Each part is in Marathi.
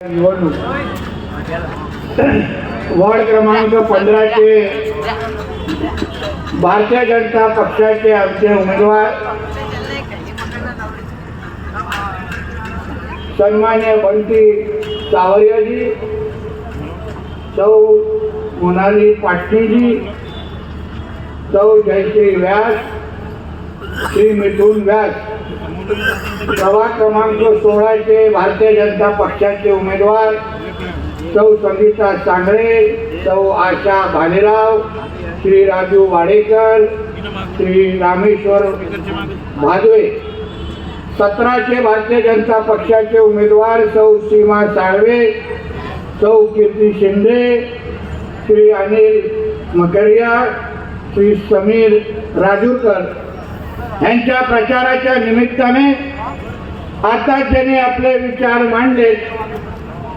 निवडणूक वार्ड क्रमांक 15 चे भारतीय जनता पक्षाचे आमचे उमेदवार सन्मान्य बंटी सावरियाजी, सौ मोनाली पाटणीजी, सौ जयश्री व्यास, श्री मिथुन व्यास, प्रभाग क्रमांक 16 चे भारतीय जनता पक्षाचे उमेदवार सौ संगीता सांगळे, सौ आशा भालेराव, श्री राजू वाडेकर, श्री रामेश्वर भादवे। 17 चे भारतीय जनता पक्षाचे उमेदवार सौ सीमा साळवे, सौ कीर्ती शिंदे, श्री अनिल मकरिया, श्री समीर राजूरकर यांच्या प्रचाराच्या निमित्ताने आता ज्यांनी आपले विचार मांडले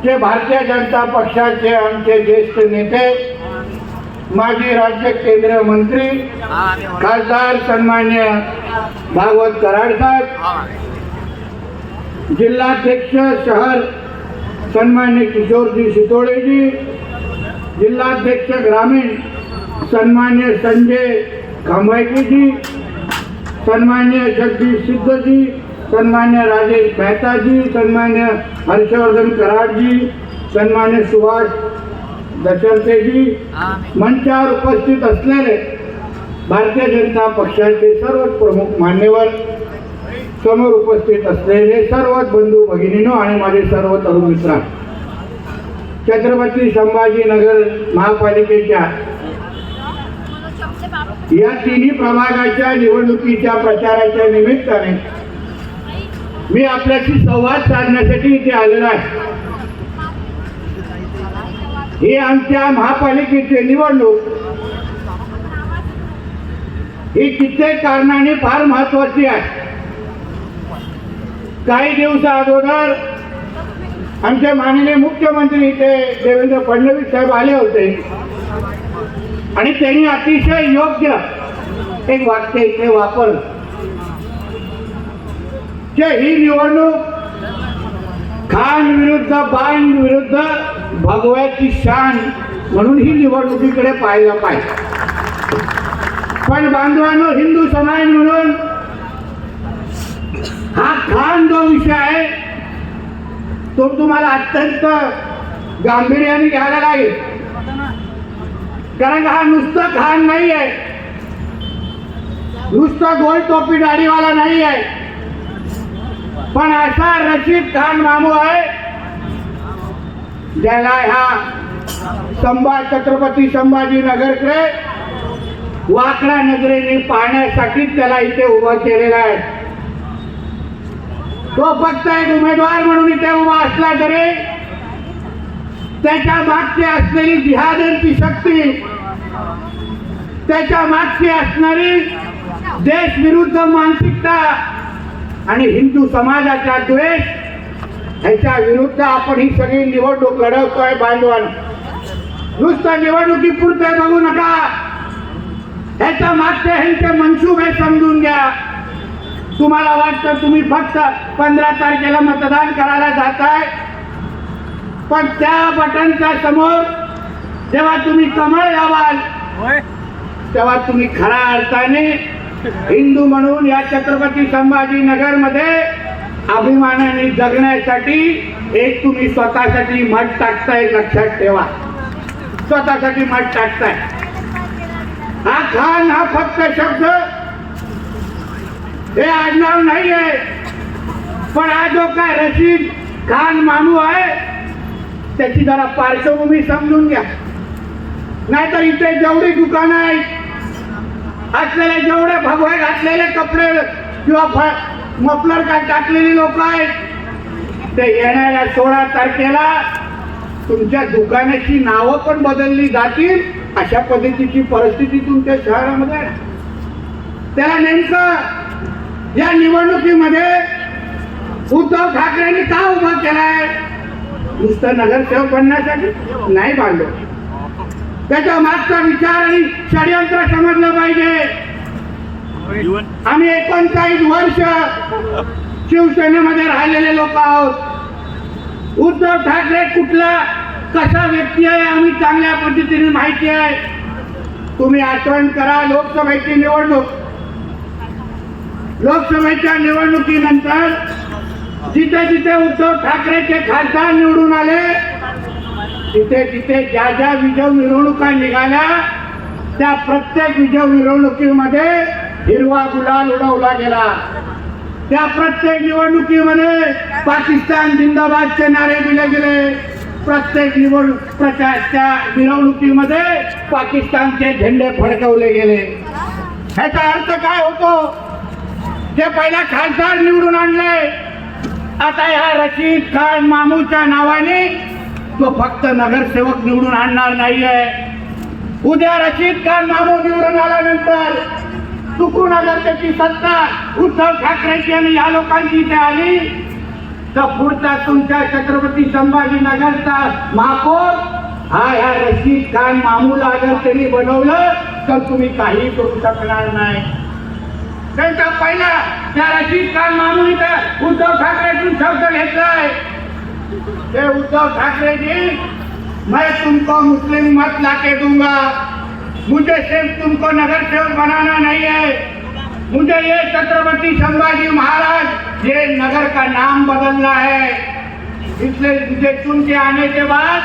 ते भारतीय जनता पक्षाचे आमचे ज्येष्ठ नेते, माजी राज्य केंद्रीय मंत्री खासदार सन्मान्य भागवत कराड साहेब, जिल्हाध्यक्ष शहर सन्मान्य किशोरजी शितोळेजी, जिल्हाध्यक्ष ग्रामीण सन्मान्य संजय खांबायकेजी, सन्मान्य जगदीश सिद्धजी, सन्मान्य राजेश मेहताजी, सन्मान्य हर्षवर्धन कराडजी, सन्मान्य सुभाष दशरथेजी, मंचावर उपस्थित असलेले भारतीय जनता पक्षाचे सर्व प्रमुख मान्यवर, समोर उपस्थित असलेले सर्व बंधू भगिनींनो आणि माझे सर्व तरुण मित्र, छत्रपती संभाजीनगर महापालिकेच्या या तिन्ही प्रभागाच्या निवडणुकीच्या प्रचाराच्या निमित्ताने मी आपल्याशी संवाद साधण्यासाठी इथे आलेलो आहे। ही आमच्या महापालिकेची निवडणूक ही कित्येक कारणाने फार महत्वाची आहे। काही दिवसा अगोदर आमचे माननीय मुख्यमंत्री इथे देवेंद्र फडणवीस साहेब आले होते आणि त्यांनी अतिशय योग्य एक वाक्य इथे वापरलं की ही निवडणूक खान विरुद्ध बाण विरुद्ध भगव्याची शान म्हणून ही निवडणुकीकडे पाहायला पाहिजे। पण बांधवांनो, हिंदू समाज म्हणून हा खान जो विषय आहे तो तुम्हाला अत्यंत गांभीर्याने घ्यायला लागेल, कारण हा नुसतं खान नाही आहे, नुसतं गोल टोपी दाढीवाला नाही आहे, पण असा रशीद खान मामू आहे ज्याला ह्या छत्रपती संभाजीनगरकडे वाकड्या नजरेने पाहण्यासाठी त्याला इथे उभं केलेला आहे। तो फक्त एक उमेदवार म्हणून इथे उभा असला तरी त्याच्या मागची असलेली जिहादीची शक्ती, त्याच्या मागची असणारी देश विरुद्ध मानसिकता आणि हिंदू समाजाचा द्वेष, ह्याच्या विरुद्ध आपण ही सगळी निवडणूक लढवतोय। बांधवांनो, नुसतं निवडणुकीपुरते बघू नका, ह्याच्या मागचे ह्यांचे मनसुबे समजून घ्या। तुम्हाला वाटतं तुम्ही फक्त 15 तारखेला मतदान करायला जाताय, पण त्या बटनच्या समोर जेव्हा तुम्ही कमळ लावाल तेव्हा तुम्ही खऱ्या अर्थाने हिंदू म्हणून या छत्रपती संभाजीनगर मध्ये अभिमानाने जगण्यासाठी एक तुम्ही स्वतःसाठी मत टाकताय, लक्षात ठेवा, स्वतःसाठी मत टाकताय। हा खान हा फक्त शब्द, हे आडनाव नाही आहे, पण हा जो काय रशीद खान मामू आहे त्याची जरा पार्श्वभूमी समजून घ्या। नाहीतर इथे जेवढी दुकानं आहेत, असलेले जेवढे भगवे घातलेले कपडे किंवा मफलर का टाकलेली लोक आहेत, ते येणाऱ्या 16 तारखेला तुमच्या दुकानाची नावं पण बदलली जातील, अशा पद्धतीची परिस्थिती तुमच्या शहरामध्ये आहे। त्याला नेमकं या निवडणुकीमध्ये उद्धव ठाकरेंनी का उभा केलाय? नुसतं नगरसेवक बनण्यासाठी नाही बांधव, त्याच्या मागचा विचार आणि षडयंत्र समजलं पाहिजे। आम्ही 39 वर्ष शिवसेनेमध्ये राहिलेले लोक आहोत, उद्धव ठाकरे कुठला कसा व्यक्ती आहे आम्ही चांगल्या पद्धतीने माहिती आहे. तुम्ही आठवण करा, लोकसभेची निवडणूक, लोकसभेच्या निवडणुकीनंतर जिथे जिथे उद्धव ठाकरेचे खासदार निवडून आले तिथे तिथे ज्या ज्या विजय मिरवणुका निघाल्या त्या प्रत्येक विजय मिरवणुकीमध्ये हिरवा गुलाल उडवला गेला. त्या प्रत्येक निवडणुकीमध्ये पाकिस्तान जिंदाबादचे नारे दिले गेले. प्रत्येक त्या मिरवणुकीमध्ये पाकिस्तानचे झेंडे फडकवले गेले. ह्याचा अर्थ काय होतो? जे पहिला खासदार निवडून आणले आता ह्या रशीद खान मामूच्या नावाने तो फक्त नगरसेवक निवडून आणणार नाहीये. उद्या रशीद खान मामू निवडून आल्यानंतर चुकून अगर त्याची सत्ता उद्धव ठाकरेची आणि या लोकांची इथे आली तर पुढचा तुमच्या छत्रपती संभाजीनगरचा महापौर हा ह्या रशीद खान मामूला अगर त्यांनी बनवलं तर तुम्ही काही करू शकणार नाही. त्यांचा पहिला त्या रशीद खान मामूने तर उद्धव ठाकरेतून शब्द घेतलाय. ते उद्धव ठाकरे जी, मैं तुमको मुस्लिम मत लाके दूंगा, मुझे सिर्फ तुमको नगर सेवक बनाना नहीं है, मुझे ये छत्रपति संभाजी महाराज ये नगर का नाम बदलना है, इसलिए मुझे चुन के आने के बाद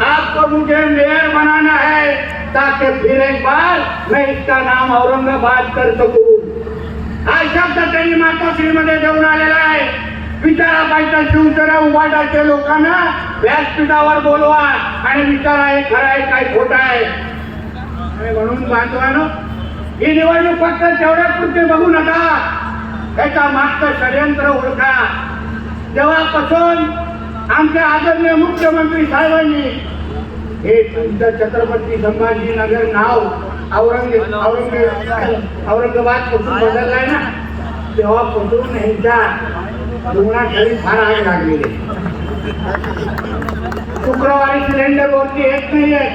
आपको मुझे मेयर बनाना है ताकि फिर एक बार मैं इसका नाम औरंगाबाद कर सकूं. हा शब्द त्यांनी मातोश्रीमध्ये देऊन आलेला आहे. विचारा पाहिजे शिवसेना उभाटाच्या लोकांना व्यासपीठावर बोलवा आणि विचारा हे खरं आहे काय खोटं आहे. आणि म्हणून बांधवानो, ही निवडणूक फक्त तेवढ्याच पुरते बघू नका, त्याच्या मागचं षडयंत्र ओळखा. जेव्हापासून आमच्या आदरणीय मुख्यमंत्री साहेबांनी हे छत्रपती संभाजीनगर नाव औरंगाबाद पासून बदललाय ना, तेव्हापासून ह्यांच्या रुग्णाखाली फार आग लागलेली. शुक्रवारी सिलेंडरवरती येत नाहीये.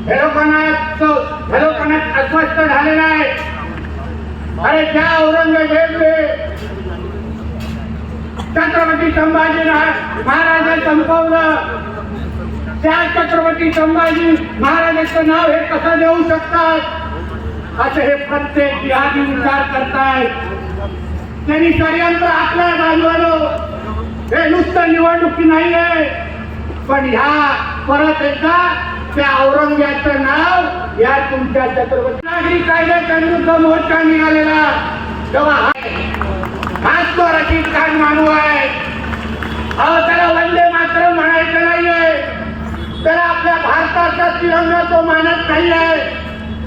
हे लोकांना अस्वस्थ झालेला आहे. अरे त्या औरंगजेबने छत्रपती संभाजी महाराज संपवलं, त्या छत्रपती संभाजी महाराजांचं नाव हे कसं देऊ शकतात असे हे प्रत्येक जिहादी विचार करतायत. त्यांनी षडयंत्र आपल्या बाजूला हे नुसतं निवडणुकी नाही आहे, पण ह्या परत एकदा त्या औरंगजेबाचं नाव या तुमच्या छत्रपती नागरी कायद्याच्या विरुद्ध मोर्चा निघालेला तेव्हा हाच तो रशीद खान मानू आहे. त्याला वंदे मातरम म्हणायचं नाहीये, त्याला आपल्या भारताचा तिरंगा तो मानत नाही आहे.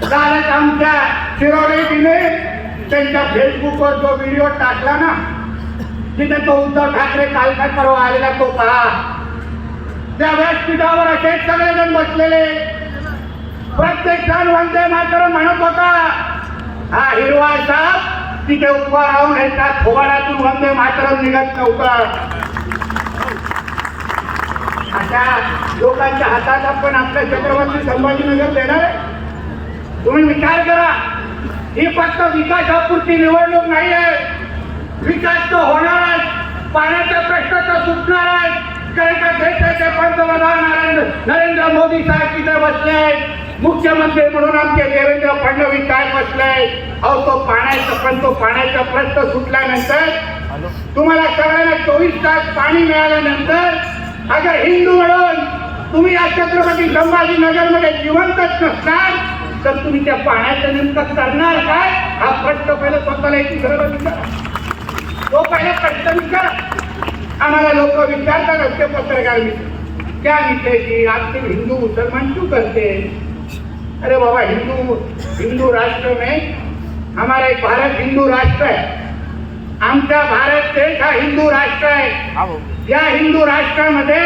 कालच आमच्या शिरोडेजीने त्यांच्या फेसबुकवर जो व्हिडिओ टाकला ना, तिथे तो उद्धव ठाकरे कालका परवा आलेला तो पहा. त्या व्यासपीठावर असेच सगळेजण बसलेले, प्रत्येक जण वंदे मातरम म्हणत होता. हा हिरवा साप तिथे उभा राहून ह्याच्या थोबाडातून वंदे मातरम निघत नव्हता. अशा लोकांच्या हातात आपण आपल्या छत्रपती संभाजीनगर देणार. तुम्ही विचार करा, ही फक्त विकासापुरती निवडणूक नाही आहे. विकास तो होणारच, पाण्याचा प्रश्न तर सुटणारच. काही का देशाचे पंतप्रधान नरेंद्र मोदी साहेब तिथे बसले, मुख्यमंत्री म्हणून आमचे देवेंद्र फडणवीस साहेब बसले. अहो तो पाण्याचा प्रश्न सुटल्यानंतर तुम्हाला सगळ्यांना 24 तास पाणी मिळाल्यानंतर अगर हिंदू म्हणून तुम्ही या छत्रपती संभाजीनगरमध्ये जिवंतच नसणार तर तुम्ही त्या पाण्याचं नेमकं करणार काय हा प्रश्न पहिला स्वतःला याची गरज विचारा. तो पहिला प्रश्न विचारा. आम्हाला लोक विचारतात असते पत्रकार क्या विषय की आप सिर्फ हिंदू मुसलमान क्यों करते हैं? अरे बाबा, हिंदू राष्ट्र में हमारा एक भारत हिंदू राष्ट्र है. आमचा भारत देश हा हिंदू राष्ट्र आहे. या हिंदू राष्ट्रामध्ये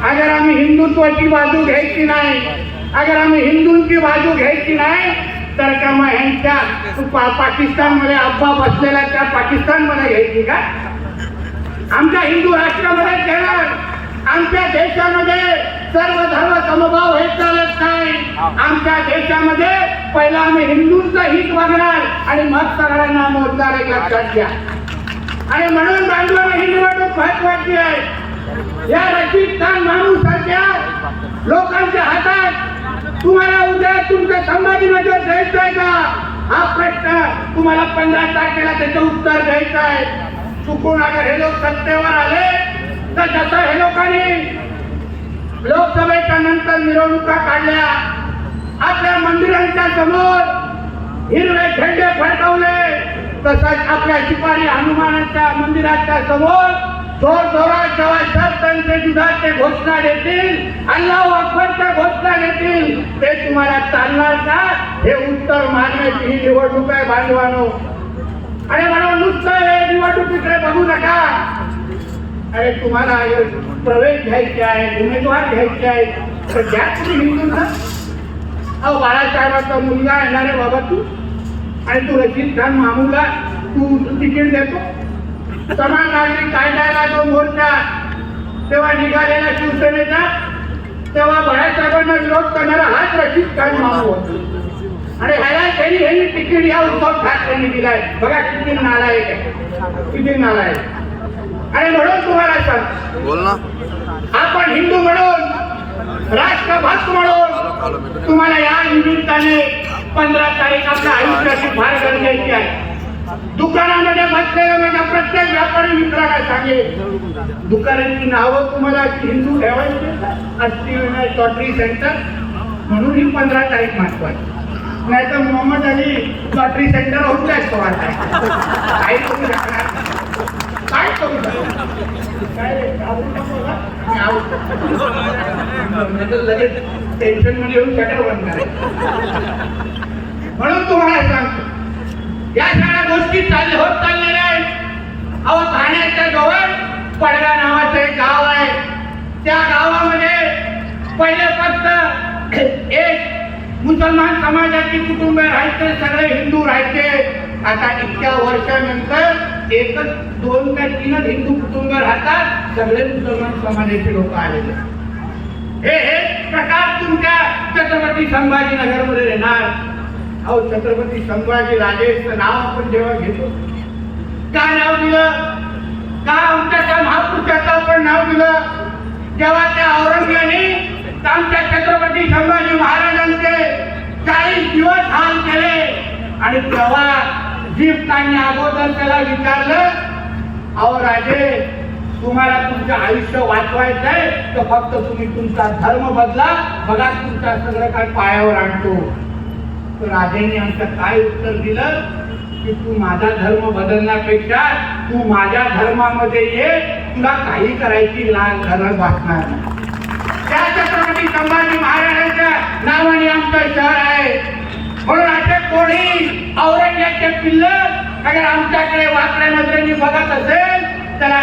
अगर आम्ही हिंदुत्वाची बाजू घ्यायची नाही, अगर आम्ही हिंदूंची बाजू घ्यायची नाही तर का मग ह्यांच्या पाकिस्तानमध्ये अब्बा बसलेला त्या पाकिस्तानमध्ये घ्यायची का? आमच्या हिंदू राष्ट्रामध्ये घेणार. आमच्या देशामध्ये सर्व धर्म समभाव हे चालत नाही. आमच्या देशामध्ये पहिला आम्ही हिंदूंचं हित बघणार आणि मग सगळ्यांना मोजणार, एक लक्षात घ्या. आणि म्हणून बांधवांना ही निवडणूक महत्वाची आहे. या रशीद खान माणूस सारख्या लोकांच्या हातात तुम्हाला उद्या तुमचं संभाजीनगर द्यायचं आहे का हा प्रश्न तुम्हाला 15 तारखेला त्याचं उत्तर द्यायचं आहे. चुकून अगर हे लोक सत्तेवर आले तर जसं हे लोकांनी लोकसभेच्या नंतर मिरवणुका काढल्या, आपल्या मंदिरांच्या समोर हिरवे झेंडे फडकवले, तसंच आपल्या शिपारी हनुमानाच्या मंदिराच्या समोर जोर जोरात जेव्हा शर्तांचे दुधाचे घोषणा देतील, अल्लाहू अकबरच्या घोषणा देतील, ते तुम्हाला चालणार का? हे उत्तर मागण्याची ही निवडणूक आहे बांधवानो. आणि म्हणून नुसतं हे निवडणुकीकडे बघू नका. अरे तुम्हाला प्रवेश घ्यायचे आहे, उमेदवार घ्यायचे आहे, तर द्या तुम्ही हिंदूंना. अहो बाळासाहेबांचा मुलगा येणार आहे बाबा तू, आणि तू रशीद खान मामूला तू तिकीट देतो. समान नागरिक कायद्याला जो मोर्चा तेव्हा निघालेला शिवसेनेचा, तेव्हा बाळासाहेबांना विरोध करणारा हाच रशीद खान मामू होता. आणि ह्याला त्यांनी तिकीट या उद्धव ठाकरेंनी दिलाय. बघा किती नालायक आहे, किती नालायक. आणि म्हणून तुम्हाला सांग, बोल ना, आपण हिंदू म्हणून, राष्ट्रभक्त म्हणून तुम्हाला या निमित्ताने 15 तारीख आपल्या आयुष्याची फार गरजेची आहे. दुकानामध्ये बसलेल्या माझ्या प्रत्येक व्यापारी मित्राला सांगेल, दुकानांची नावं तुम्हाला हिंदू ठेवायची अष्टविनायक लॉटरी सेंटर म्हणून ही 15 तारीख महत्वाची. नाही तर मोहम्मद अली लॉटरी सेंटर होऊन जायचं काय करू शकणार, काय करू शकणार, लगेच टेन्शन मध्ये येऊन शटर बंद करायचं. म्हणून तुम्हाला सांगतो, या सगळ्या गोष्टी होत चाललेल्या आहेत. अहो ठाण्याच्या जवळ पडगा नावाचं एक गाव आहे. त्या गावामध्ये पहिले फक्त एक मुसलमान समाजाची कुटुंब राहायचे, सगळे हिंदू राहायचे. आता इतक्या वर्षानंतर एकच 2 का 3 हिंदू कुटुंब राहतात, सगळे मुसलमान समाजाचे लोक आलेले. हे प्रकार तुमच्या छत्रपती संभाजीनगर मध्ये येणार. अहो छत्रपती संभाजी राजेचं नाव आपण जेव्हा घेतो, काय नाव दिलं, का आमच्या त्या महापुरुषाचं आपण नाव दिलं, जेव्हा त्या औरंगजेबाने आमच्या छत्रपती संभाजी महाराजांचे 40 दिवस हाल केले, आणि तेव्हा जीवतांनी अगोदर त्याला विचारलं, अहो राजे तुम्हाला तुमचं आयुष्य वाचवायचं आहे तर फक्त तुम्ही तुमचा धर्म बदला, बघा तुमचा सगळं काय पायावर आणतो. तर राजांनी आमचं काय उत्तर दिलं की तू माझा धर्म बदलण्यापेक्षा तू माझ्या धर्मामध्ये ये, तुला काही करायची गरज वाटणार नाही. त्या छत्रपती संभाजी महाराजांच्या नावाने आमचं शहर आहे. म्हणून असे कोणी औरंगजेबाचे पिल्लर अगर आमच्याकडे वाकड्या नजरेने बघत असेल, त्याला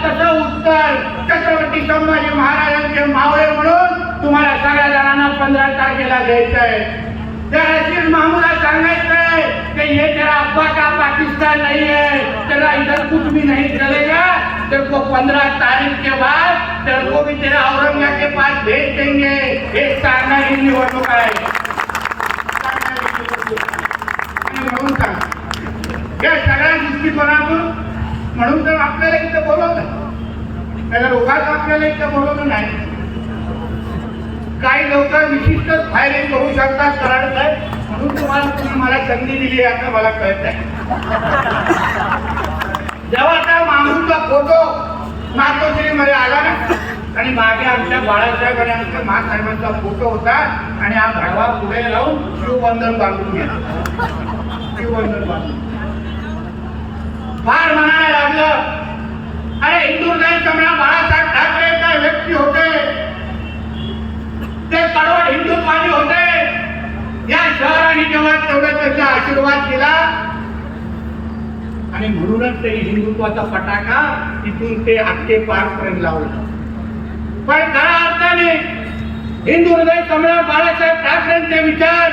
तसं उत्तर छत्रपती संभाजी महाराजांचे मावळे म्हणून तुम्हाला सगळ्या जणांना 15 तारखेला द्यायचं आहे. त्या रशीद मामूला सांगायचंय कि ये तेरा अब्बा का पाकिस्तान नहीं है, तेरा इधर कुछ भी नहीं चलेगा, तेरे को 15 तारीख के बाद तेरे को भी तेरा औरंगजेब के पास भेज देंगे. एक सांगणारी निवडणूक आहे. म्हणून सांग या सगळ्या दृष्टिकोनातून, म्हणून तर आपल्याला इथं बोलवलं, त्याला उगाच आपल्याला इथं बोलवलं नाही. काही लोक विशिष्ट फायरिंग करू शकतात, कराड साहेब, म्हणून तुम्ही मला संधी दिली आता मला कळत आहे. जेव्हा त्या मामूचा फोटो मातोश्रीमध्ये आला ना, आणि मागे आमच्या बाळासाहेब आणि आमच्या महासाहेबांचा फोटो होता, आणि हा भडवा पुढे लावून शिवबंधन बांधून घ्या, शिवबंधन बांधून फार म्हणायला लागलं, अरे हिंदू हृदय सम्राट बाळासाहेब ठाकरे काय व्यक्ती होते, ते कडवट हिंदुत्वादी होते. या शहराने जेव्हा तेवढा त्याचा आशीर्वाद दिला, आणि म्हणूनच त्यांनी हिंदुत्वाचा फटाका तिथून ते अख्खे पारपर्यंत लावला. पण खऱ्या अर्थाने हिंदू हृदय सम्राट बाळासाहेब ठाकरेंचे विचार,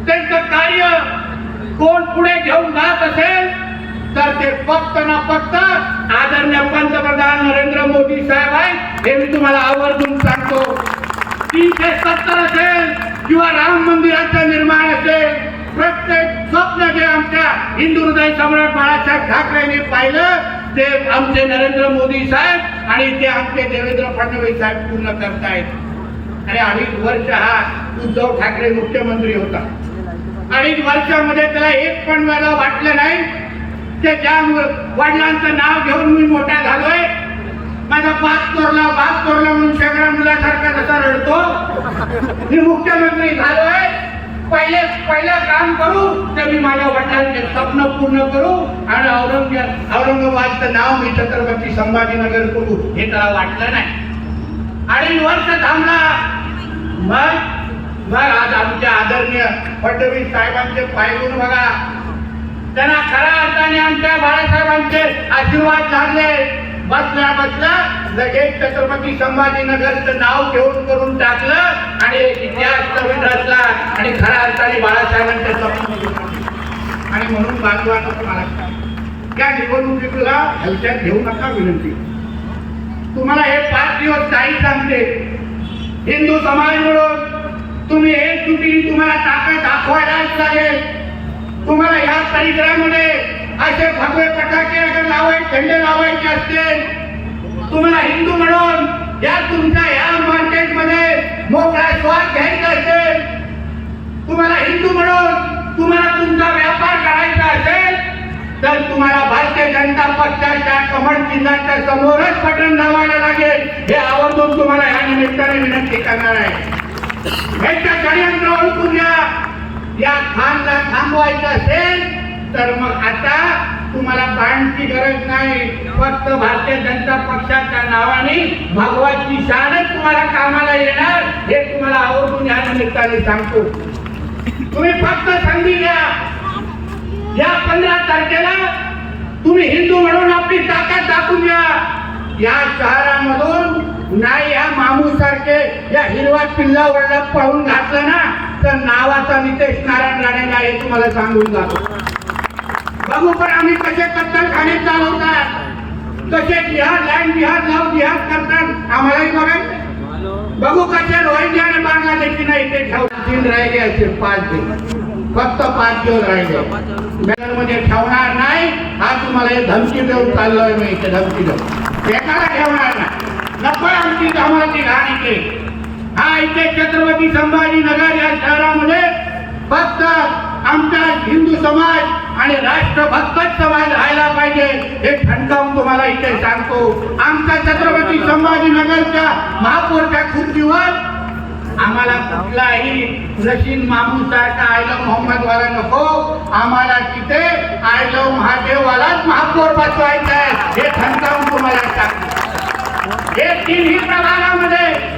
त्यांचं कार्य कोण पुढे घेऊन जात असेल तर ते फक्त ना फक्त आदरणीय पंतप्रधान नरेंद्र मोदी साहेब आहेत. हे मी तुम्हाला आवर्जून सांगतो. 370 असेल किंवा राम मंदिराचं निर्माण असेल, प्रत्येक स्वप्न जे आमच्या हिंदू हृदय सम्राट बाळासाहेब ठाकरेंनी पाहिलं ते आमचे नरेंद्र मोदी साहेब आणि ते आमचे देवेंद्र फडणवीस साहेब पूर्ण करतायत. आणि 2.5 वर्ष हा उद्धव ठाकरे मुख्यमंत्री होता. 2.5 वर्षामध्ये त्याला एक पण वेळा वाटलं नाही ते ज्या वडिलांचं नाव घेऊन मी मोठा झालोय, माझा बाप चोरला म्हणून सगळ्या मुलासारखा जसा रडतो, मी मुख्यमंत्री झालोय, पहिलं काम करू तर मी माझ्या वडिलांचे स्वप्न पूर्ण करू आणि औरंगाबादचं नाव मी छत्रपती संभाजीनगर करू, हे त्याला वाटलं नाही. 2.5 वर्ष थांबला. मग आज आमच्या आदरणीय फडणवीस साहेबांचे पायगुण बघा. त्यांना खऱ्या अर्थाने आमच्या बाळासाहेबांचे आशीर्वाद लागले. बसल्या लगेच छत्रपती संभाजीनगरचं नाव घेऊन करून टाकलं आणि इतिहास नवीन रचला आणि खऱ्या अर्थाने बाळासाहेबांचे स्वप्न. आणि म्हणून बांधवांना तुम्हाला त्या निवडणुकीला हलक्यात घेऊ नका विनंती. तुम्हाला हे 5 दिवस काही सांगते, हिंदू समाज म्हणून तुम्ही एकजुटीने तुम्हाला ताकद दाखवायलाच लागेल. तुम्हाला या परिसरामध्ये असे भगवे पटाके अगर झेंडे लावायचे असतील, तुम्हाला हिंदू म्हणून या तुमच्या या मार्केटमध्ये मोकळा श्वास घ्यायचा असेल, तुम्हाला हिंदू म्हणून तुम्हाला तुमचा व्यापार करायचा असेल, तर तुम्हाला भारतीय जनता पक्षाच्या कमळ चिन्हाच्या समोरच बटन दाबायला लागेल. हे आवर्जून तुम्हाला या निमित्ताने विनंती करणार आहे. याच्या षडयंत्र ओळखून घ्या. या खानला थांबवायचं असेल तर मग आता तुम्हाला बाणची गरज नाही, फक्त भारतीय जनता पक्षाच्या नावाने भगवाची शानच तुम्हाला कामाला येणार, हे तुम्हाला आवर्जून या निमित्ताने सांगतो. तुम्ही फक्त संधी घ्या. या 15 तारखेला तुम्ही हिंदू म्हणून आपली ताकद दाखवून द्या. या शहरामधून नाही या मामू सारखे या हिरवा पिल्ला वडला पळून घातलं ना तर नावाचा नितेश नारायण राणेला हे तुम्हाला सांगून जातो. बघू पण आम्ही कसे कत्तलखाने चालवतात, कसे जिहाद जिहाद करतात, आम्हालाही बघायचं. बघू कसे रोहिंग्या आणि बांगलादेशी नाही ते ठेवतील. राहिले असे 5 दिवस, फक्त 5 दिवस राहिले. बॅनरमध्ये ठेवणार नाही, हा तुम्हाला हे धमकी देऊन चाललोय मी. इथे धमकी देऊन एकाला ठेवणार नाही. नको आमची आम्हाला ती घाण इथे. हा इथे छत्रपती संभाजीनगर या शहरामध्ये फक्त आमचा हिंदू समाज आणि राष्ट्रभक्तच समाज राहायला पाहिजे, हे ठणकावून तुम्हाला इथे सांगतो. आमच्या छत्रपती संभाजीनगरच्या महापौरच्या खुर्चीवर आम्हाला कुठलाही रशीद मामू सारखा आय लव्ह मोहम्मद वाला नको, आम्हाला तिथे आय लव्ह महादेव वालाच महापौर बसवायचा आहे, हे ठणकावून तुम्हाला सांगतो. हे 3ही प्रभागामध्ये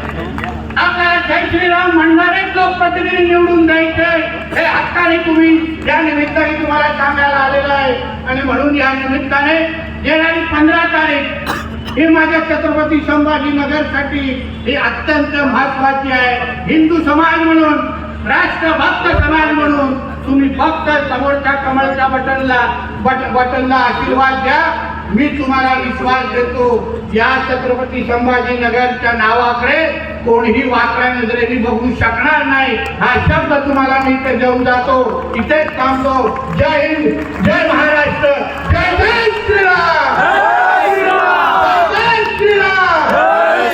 आपल्याला जय श्रीराम म्हणणारे लोकप्रतिनिधी निवडून द्यायचे, हे हक्काने तुम्ही या निमित्ताने तुम्हाला सांगायला आलेलं आहे. आणि म्हणून या निमित्ताने येणारी 15 तारीख ही माझ्या छत्रपती संभाजीनगरसाठी ही अत्यंत महत्वाची आहे. हिंदू समाज म्हणून, राष्ट्रभक्त समाज म्हणून तुम्ही फक्त समोरच्या कमळच्या बटनला आशीर्वाद द्या. मी तुम्हाला विश्वास देतो, या छत्रपती संभाजीनगरच्या नावाकडे कोणीही वाकड्या नजरेने बघू शकणार नाही. हा शब्द तुम्हाला मी इथे देऊन जातो. इथेच थांबतो. जय हिंद, जय महाराष्ट्र, जय जय श्रीराम, जय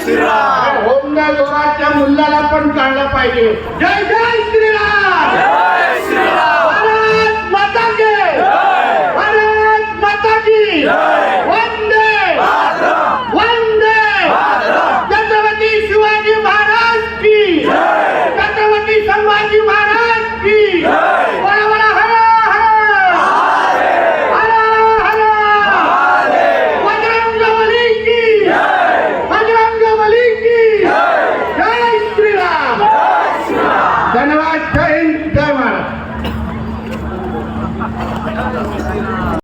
श्रीराम. होमला जोराच्या मुलाला पण काढलं पाहिजे. जय जय श्रीराम.